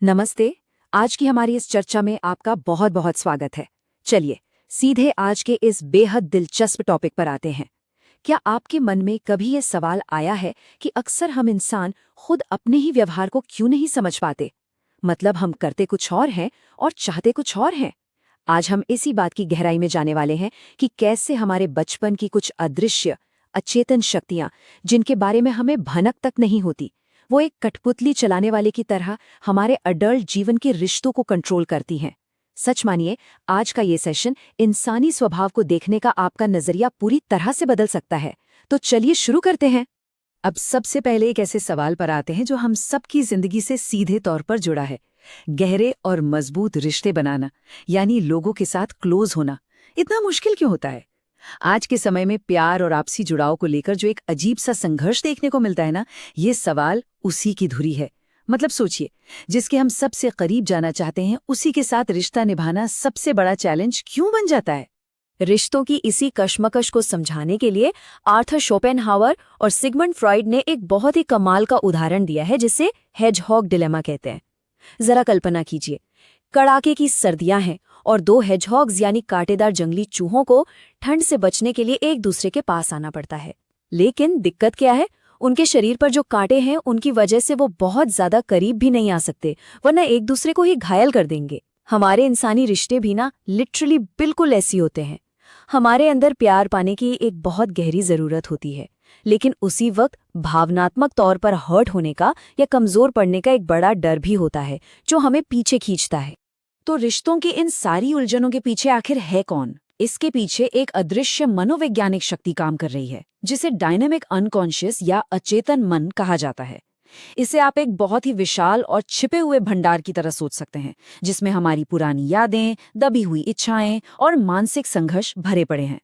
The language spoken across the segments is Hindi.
नमस्ते। आज की हमारी इस चर्चा में आपका बहुत बहुत स्वागत है। चलिए सीधे आज के इस बेहद दिलचस्प टॉपिक पर आते हैं। क्या आपके मन में कभी ये सवाल आया है कि अक्सर हम इंसान खुद अपने ही व्यवहार को क्यों नहीं समझ पाते? मतलब हम करते कुछ और हैं और चाहते कुछ और हैं। आज हम इसी बात की गहराई में जाने वाले हैं कि कैसे हमारे बचपन की कुछ अदृश्य अचेतन शक्तियां, जिनके बारे में हमें भनक तक नहीं होती, वो एक कठपुतली चलाने वाले की तरह हमारे अडल्ट जीवन के रिश्तों को कंट्रोल करती हैं। सच मानिए, आज का ये सेशन इंसानी स्वभाव को देखने का आपका नजरिया पूरी तरह से बदल सकता है। तो चलिए शुरू करते हैं। अब सबसे पहले एक ऐसे सवाल पर आते हैं जो हम सबकी जिंदगी से सीधे तौर पर जुड़ा है। गहरे और मजबूत रिश्ते बनाना, यानी लोगों के साथ क्लोज होना, इतना मुश्किल क्यों होता है? आज के समय में प्यार और आपसी जुड़ाव को लेकर जो एक अजीब सा संघर्ष देखने को मिलता है ना, ये सवाल उसी की धुरी है। मतलब सोचिए, जिसके हम सबसे करीब जाना चाहते हैं, उसी के साथ रिश्ता निभाना सबसे बड़ा चैलेंज क्यों बन जाता है? रिश्तों की इसी कश्मकश को समझाने के लिए आर्थर शोपेनहावर और सिगमंड फ्रॉइड ने एक बहुत ही कमाल का उदाहरण दिया है, जिसे हेजहॉग डिलेमा कहते हैं। जरा कल्पना कीजिए, कड़ाके की सर्दियां हैं और दो हेजहॉग्स यानी कांटेदार जंगली चूहों को ठंड से बचने के लिए एक दूसरे के पास आना पड़ता है। लेकिन दिक्कत क्या है? उनके शरीर पर जो कांटे हैं, उनकी वजह से वो बहुत ज्यादा करीब भी नहीं आ सकते, वरना एक दूसरे को ही घायल कर देंगे। हमारे इंसानी रिश्ते भी ना लिटरली बिल्कुल ऐसी होते हैं। हमारे अंदर प्यार पाने की एक बहुत गहरी जरूरत होती है, लेकिन उसी वक्त भावनात्मक तौर पर हर्ट होने का या कमजोर पड़ने का एक बड़ा डर भी होता है, जो हमें पीछे खींचता है। तो रिश्तों की इन सारी उलझनों के पीछे आखिर है कौन? इसके पीछे एक अदृश्य मनोवैज्ञानिक शक्ति काम कर रही है, जिसे डायनेमिक अनकॉन्शियस या अचेतन मन कहा जाता है। इसे आप एक बहुत ही विशाल और छिपे हुए भंडार की तरह सोच सकते हैं, जिसमें हमारी पुरानी यादें, दबी हुई इच्छाएं और मानसिक संघर्ष भरे पड़े हैं।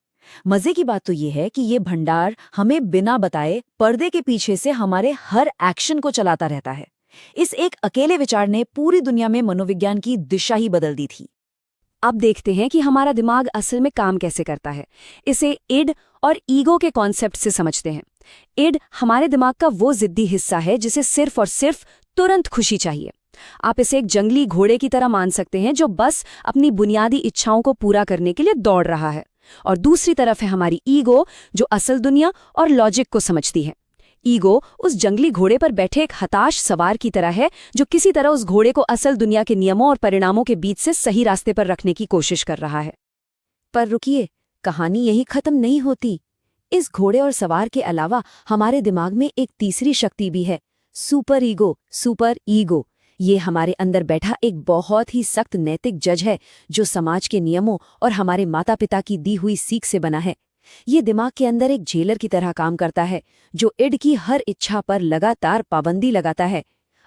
मजे की बात तो ये है कि ये भंडार हमें बिना बताए पर्दे के पीछे से हमारे हर एक्शन को चलाता रहता है। इस एक अकेले विचार ने पूरी दुनिया में मनोविज्ञान की दिशा ही बदल दी थी। अब देखते हैं कि हमारा दिमाग असल में काम कैसे करता है। इसे इड और ईगो के कॉन्सेप्ट से समझते हैं। इड हमारे दिमाग का वो जिद्दी हिस्सा है जिसे सिर्फ और सिर्फ तुरंत खुशी चाहिए। आप इसे एक जंगली घोड़े की तरह मान सकते हैं, जो बस अपनी बुनियादी इच्छाओं को पूरा करने के लिए दौड़ रहा है। और दूसरी तरफ है हमारी ईगो, जो असल दुनिया और लॉजिक को समझती है। ईगो उस जंगली घोड़े पर बैठे एक हताश सवार की तरह है, जो किसी तरह उस घोड़े को असल दुनिया के नियमों और परिणामों के बीच से सही रास्ते पर रखने की कोशिश कर रहा है। पर रुकिए, कहानी यही खत्म नहीं होती। इस घोड़े और सवार के अलावा हमारे दिमाग में एक तीसरी शक्ति भी है, सुपर ईगो। सुपर ईगो ये हमारे अंदर बैठा एक बहुत ही सख्त नैतिक जज है, जो समाज के नियमों और हमारे माता पिता की दी हुई सीख से बना है। ये दिमाग के अंदर एक जेलर की तरह काम करता है, जो इड की हर इच्छा पर लगातार पाबंदी लगाता है।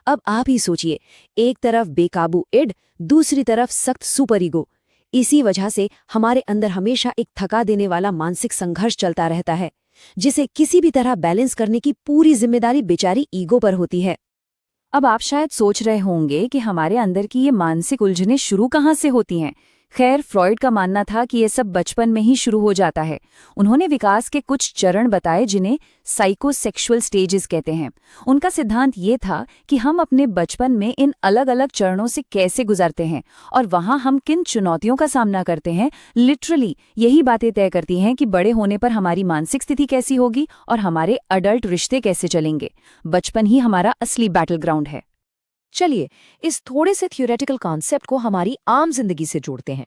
अब आप ही सोचिए, एक तरफ बेकाबू इड, दूसरी तरफ सख्त सुपर ईगो। इसी वजह से हमारे अंदर हमेशा एक थका देने वाला मानसिक संघर्ष चलता रहता है, जिसे किसी भी तरह बैलेंस करने की पूरी जिम्मेदारी बेचारी ईगो पर होती है। अब आप शायद सोच रहे होंगे कि हमारे अंदर की ये मानसिक उलझनें शुरू कहाँ से होती हैं। खैर, फ्रॉइड का मानना था कि ये सब बचपन में ही शुरू हो जाता है। उन्होंने विकास के कुछ चरण बताए, जिन्हें साइकोसेक्सुअल स्टेजेस कहते हैं। उनका सिद्धांत ये था कि हम अपने बचपन में इन अलग अलग चरणों से कैसे गुजरते हैं और वहाँ हम किन चुनौतियों का सामना करते हैं, लिटरली यही बातें तय करती हैं कि बड़े होने पर हमारी मानसिक स्थिति कैसी होगी और हमारे अडल्ट रिश्ते कैसे चलेंगे। बचपन ही हमारा असली बैटल ग्राउंड है। चलिए, इस थोड़े से थ्योरेटिकल कॉन्सेप्ट को हमारी आम जिंदगी से जोड़ते हैं।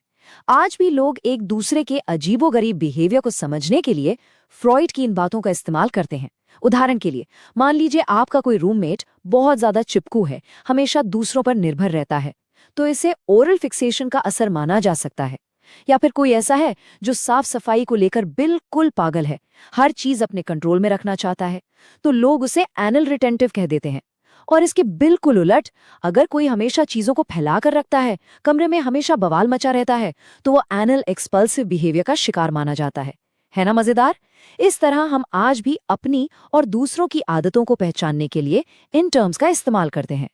आज भी लोग एक दूसरे के अजीबोगरीब बिहेवियर को समझने के लिए फ्रॉइड की इन बातों का इस्तेमाल करते हैं। उदाहरण के लिए, मान लीजिए आपका कोई रूममेट बहुत ज्यादा चिपकू है, हमेशा दूसरों पर निर्भर रहता है, तो इसे ओरल फिक्सेशन का असर माना जा सकता है। या फिर कोई ऐसा है जो साफ सफाई को लेकर बिल्कुल पागल है, हर चीज अपने कंट्रोल में रखना चाहता है, तो लोग उसे एनल रिटेंटिव कह देते हैं। और इसके बिल्कुल उलट, अगर कोई हमेशा चीजों को फैला कर रखता है, कमरे में हमेशा बवाल मचा रहता है, तो वो एनल एक्सपल्सिव बिहेवियर का शिकार माना जाता है ना मजेदार? इस तरह हम आज भी अपनी और दूसरों की आदतों को पहचानने के लिए इन टर्म्स का इस्तेमाल करते हैं।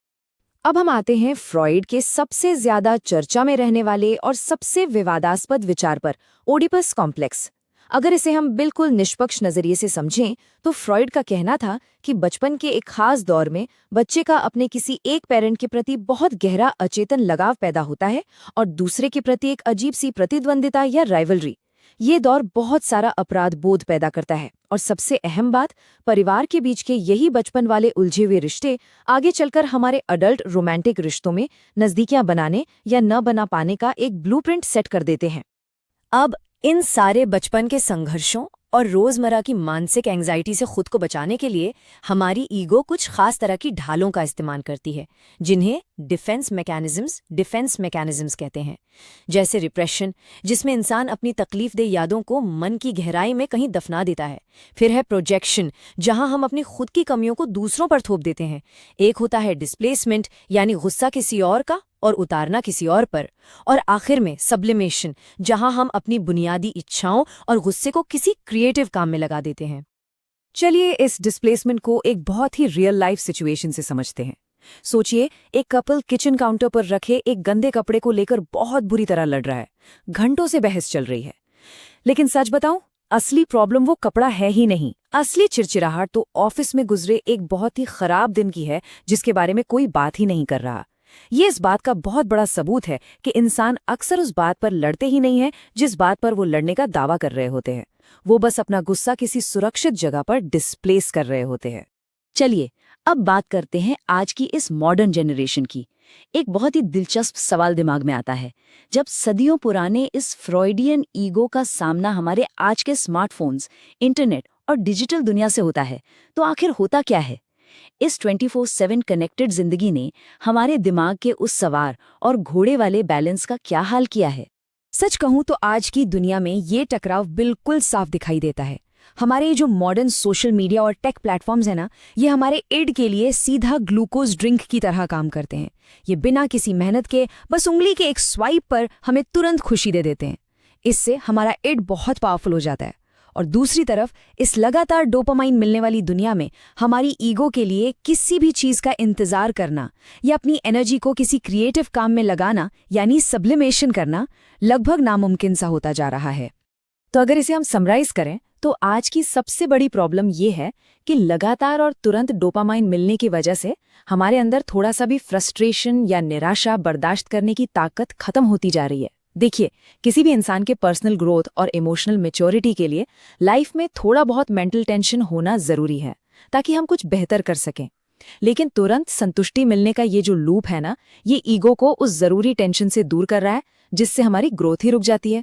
अब हम आते हैं फ्रॉइड के सबसे ज्यादा चर्चा में रहने वाले और सबसे विवादास्पद विचार पर, ओडिपस कॉम्प्लेक्स। अगर इसे हम बिल्कुल निष्पक्ष नजरिए से समझें तो फ्रॉइड का कहना था कि बचपन के एक खास दौर में बच्चे का अपने किसी एक पेरेंट के प्रति बहुत गहरा अचेतन लगाव पैदा होता है और दूसरे के प्रति एक अजीब सी प्रतिद्वंदिता या राइवलरी। ये दौर बहुत सारा अपराध बोध पैदा करता है और सबसे अहम बात, परिवार के बीच के यही बचपन वाले उलझे हुए रिश्ते आगे चलकर हमारे अडल्ट रोमांटिक रिश्तों में नजदीकियां बनाने या न बना पाने का एक ब्लूप्रिंट सेट कर देते हैं। अब इन सारे बचपन के संघर्षों और रोजमर्रा की मानसिक एंग्जाइटी से खुद को बचाने के लिए हमारी ईगो कुछ खास तरह की ढालों का इस्तेमाल करती है, जिन्हें डिफेंस मैकेनिज्म्स कहते हैं। जैसे रिप्रेशन, जिसमें इंसान अपनी तकलीफदेह यादों को मन की गहराई में कहीं दफना देता है। फिर है प्रोजेक्शन, जहां हम अपनी खुद की कमियों को दूसरों पर थोप देते हैं। एक होता है डिस्प्लेसमेंट, यानी गुस्सा किसी और का और उतारना किसी और पर। और आखिर में सब्लिमेशन, जहां हम अपनी बुनियादी इच्छाओं और गुस्से को किसी क्रिएटिव काम में लगा देते हैं। चलिए इस डिस्प्लेसमेंट को एक बहुत ही रियल लाइफ सिचुएशन से समझते हैं। सोचिए, एक कपल किचन काउंटर पर रखे एक गंदे कपड़े को लेकर बहुत बुरी तरह लड़ रहा है। घंटों से बहस चल रही है, लेकिन सच बताऊं, असली प्रॉब्लम वो कपड़ा है ही नहीं। असली चिड़चिड़ाहट तो ऑफिस में गुजरे एक बहुत ही खराब दिन की है, जिसके बारे में कोई बात ही नहीं कर रहा। ये इस बात का बहुत बड़ा सबूत है कि इंसान अक्सर उस बात पर लड़ते ही नहीं है जिस बात पर वो लड़ने का दावा कर रहे होते हैं। वो बस अपना गुस्सा किसी सुरक्षित जगह पर डिस्प्लेस कर रहे होते हैं। चलिए अब बात करते हैं आज की इस मॉडर्न जनरेशन की। एक बहुत ही दिलचस्प सवाल दिमाग में आता है, जब सदियों पुराने इस फ्रॉइडियन ईगो का सामना हमारे आज के स्मार्टफोन्स, इंटरनेट और डिजिटल दुनिया से होता है, तो आखिर होता क्या है? इस 24/7 कनेक्टेड जिंदगी ने हमारे दिमाग के उस सवार और घोड़े वाले बैलेंस का क्या हाल किया है? सच कहूं तो आज की दुनिया में ये टकराव बिल्कुल साफ दिखाई देता है। हमारे जो मॉडर्न सोशल मीडिया और टेक प्लेटफॉर्म्स हैं ना, ये हमारे इड के लिए सीधा ग्लूकोज ड्रिंक की तरह काम करते हैं। ये बिना किसी मेहनत के बस उंगली के एक स्वाइप पर हमें तुरंत खुशी दे देते हैं। इससे हमारा इड बहुत पावरफुल हो जाता है। और दूसरी तरफ इस लगातार डोपामाइन मिलने वाली दुनिया में हमारी ईगो के लिए किसी भी चीज़ का इंतज़ार करना या अपनी एनर्जी को किसी क्रिएटिव काम में लगाना, यानी सब्लिमेशन करना, लगभग नामुमकिन सा होता जा रहा है। तो अगर इसे हम समराइज करें तो आज की सबसे बड़ी प्रॉब्लम ये है कि लगातार और तुरंत डोपामाइन मिलने की वजह से हमारे अंदर थोड़ा सा भी फ्रस्ट्रेशन या निराशा बर्दाश्त करने की ताकत खत्म होती जा रही है। देखिए, किसी भी इंसान के पर्सनल ग्रोथ और इमोशनल मैच्योरिटी के लिए लाइफ में थोड़ा बहुत मेंटल टेंशन होना जरूरी है, ताकि हम कुछ बेहतर कर सकें। लेकिन तुरंत संतुष्टि मिलने का ये जो लूप है ना, ये ईगो को उस जरूरी टेंशन से दूर कर रहा है, जिससे हमारी ग्रोथ ही रुक जाती है।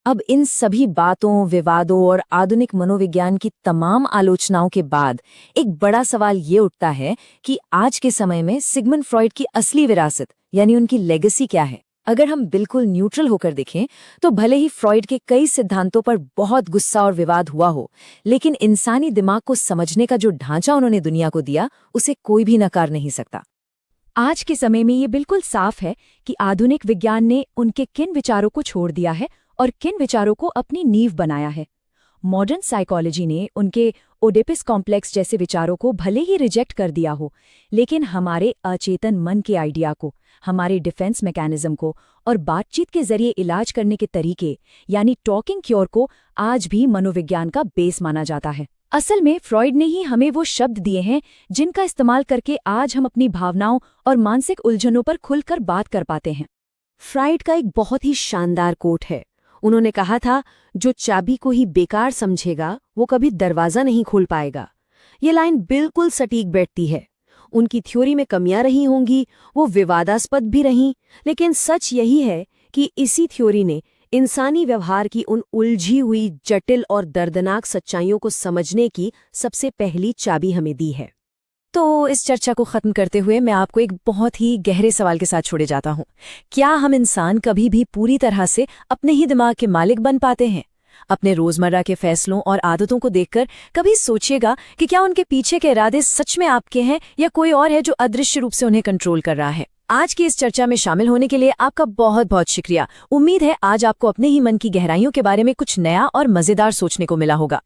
अब इन सभी बातों, विवादों और आधुनिक मनोविज्ञान की तमाम आलोचनाओं के बाद एक बड़ा सवाल ये उठता है कि आज के समय में सिगमंड फ्रॉइड की असली विरासत, यानी उनकी लेगेसी क्या है? अगर हम बिल्कुल न्यूट्रल होकर देखें तो भले ही फ्रॉइड के कई सिद्धांतों पर बहुत गुस्सा और विवाद हुआ हो, लेकिन इंसानी दिमाग को समझने का जो ढांचा उन्होंने दुनिया को दिया, उसे कोई भी नकार नहीं सकता। आज के समय में ये बिल्कुल साफ है कि आधुनिक विज्ञान ने उनके किन विचारों को छोड़ दिया है और किन विचारों को अपनी नींव बनाया है। मॉडर्न साइकोलॉजी ने उनके ओडिपस कॉम्प्लेक्स जैसे विचारों को भले ही रिजेक्ट कर दिया हो, लेकिन हमारे अचेतन मन के आइडिया को, हमारे डिफेंस मैकेनिज्म को और बातचीत के जरिए इलाज करने के तरीके, यानी टॉकिंग क्योर को आज भी मनोविज्ञान का बेस माना जाता है। असल में फ्रॉइड ने ही हमें वो शब्द दिए हैं जिनका इस्तेमाल करके आज हम अपनी भावनाओं और मानसिक उलझनों पर खुलकर बात कर पाते हैं। फ्रॉइड का एक बहुत ही शानदार कोट है। उन्होंने कहा था, जो चाबी को ही बेकार समझेगा वो कभी दरवाज़ा नहीं खोल पाएगा। ये लाइन बिल्कुल सटीक बैठती है। उनकी थ्योरी में कमियां रही होंगी, वो विवादास्पद भी रहीं, लेकिन सच यही है कि इसी थ्योरी ने इंसानी व्यवहार की उन उलझी हुई, जटिल और दर्दनाक सच्चाइयों को समझने की सबसे पहली चाबी हमें दी है। तो इस चर्चा को खत्म करते हुए मैं आपको एक बहुत ही गहरे सवाल के साथ छोड़े जाता हूँ। क्या हम इंसान कभी भी पूरी तरह से अपने ही दिमाग के मालिक बन पाते हैं? अपने रोजमर्रा के फैसलों और आदतों को देखकर कभी सोचिएगा कि क्या उनके पीछे के इरादे सच में आपके हैं या कोई और है जो अदृश्य रूप से उन्हें कंट्रोल कर रहा है। आज की इस चर्चा में शामिल होने के लिए आपका बहुत बहुत शुक्रिया। उम्मीद है आज आपको अपने ही मन की गहराइयों के बारे में कुछ नया और मजेदार सोचने को मिला होगा।